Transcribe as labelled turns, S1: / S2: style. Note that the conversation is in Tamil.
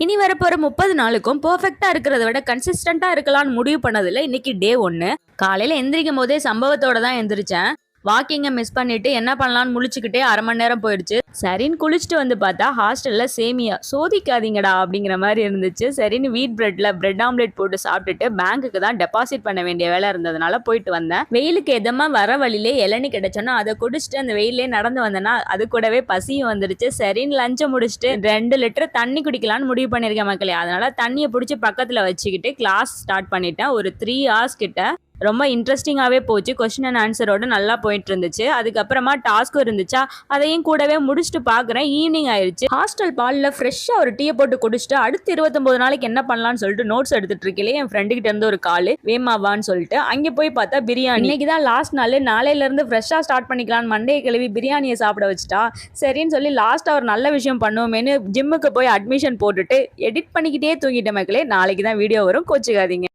S1: இனி வரப்போற 30 நாளுக்கும் பெர்ஃபெக்ட்டா இருக்கிறத விட கன்சிஸ்டன்ட்டா இருக்கலாம்னு முடிவு பண்ணதுல இன்னைக்கு டே 1. காலையில எந்திரிக்கும் போதே சம்பவத்தோட தான் எந்திரிச்சேன். வாக்கிங்க மிஸ் பண்ணிட்டு என்ன பண்ணலாம்னு முழிச்சுக்கிட்டே 1/2 மணி நேரம் போயிடுச்சு. சரின்னு குளிச்சுட்டு வந்து பார்த்தா ஹாஸ்டல்ல சேமியா சோதிக்காதீங்கடா அப்படிங்கிற மாதிரி இருந்துச்சு. சரின்னு வீட் பிரெட்ல பிரெட் ஆம்லெட் போட்டு சாப்பிட்டுட்டு பேங்க்குக்கு தான் டெபாசிட் பண்ண வேண்டிய வேலை இருந்ததுனால போயிட்டு வந்தேன். வெயிலுக்கு எதமா வர வழியிலே இளநீ கிடைச்சோன்னா அதை குடிச்சிட்டு அந்த வெயிலே நடந்து வந்தேன்னா அது கூடவே பசியும் வந்துடுச்சு. சரின்னு லஞ்சை முடிச்சுட்டு 2 லிட்டர் தண்ணி குடிக்கலாம்னு முடிவு பண்ணியிருக்கேன் மக்களே. அதனால தண்ணியை பிடிச்சி பக்கத்தில் வச்சுக்கிட்டு கிளாஸ் ஸ்டார்ட் பண்ணிட்டேன். ஒரு 3 hours கிட்ட ரொம்ப இன்ட்ரெஸ்டிங்காகவே போச்சு. கொஸ்டின் அண்ட் ஆன்சரோட நல்லா போயிட்டு இருந்துச்சு. அதுக்கப்புறமா டாஸ்க்கும் இருந்துச்சா, அதையும் கூடவே முடிச்சுட்டு பார்க்குறேன். ஈவினிங் ஆயிடுச்சு. ஹாஸ்டல் பாலில் ஃப்ரெஷ்ஷாக ஒரு டீயை போட்டு குடிச்சிட்டு அடுத்து 29 நாளைக்கு என்ன பண்ணலான்னு சொல்லிட்டு நோட்ஸ் எடுத்துட்டு இருக்கலே என் ஃப்ரெண்டு கிட்ட இருந்து ஒரு கால் வேமாவான்னு சொல்லிட்டு அங்கே போய் பார்த்தா பிரியாணி. இன்னைக்கு தான் லாஸ்ட் நாள், நாளையிலேருந்து ஃப்ரெஷ்ஷாக ஸ்டார்ட் பண்ணிக்கலான்னு மண்டையை கிளவி பிரியாணியை சாப்பிட வச்சுட்டா. சரின்னு சொல்லி லாஸ்ட்டாக ஒரு நல்ல விஷயம் பண்ணுவோமேனு ஜிம்முக்கு போய் அட்மிஷன் போட்டுட்டு எடிட் பண்ணிக்கிட்டே தூங்கிட்ட மக்களே. நாளைக்கு தான் வீடியோ வரும், கோச்சுக்காதீங்க.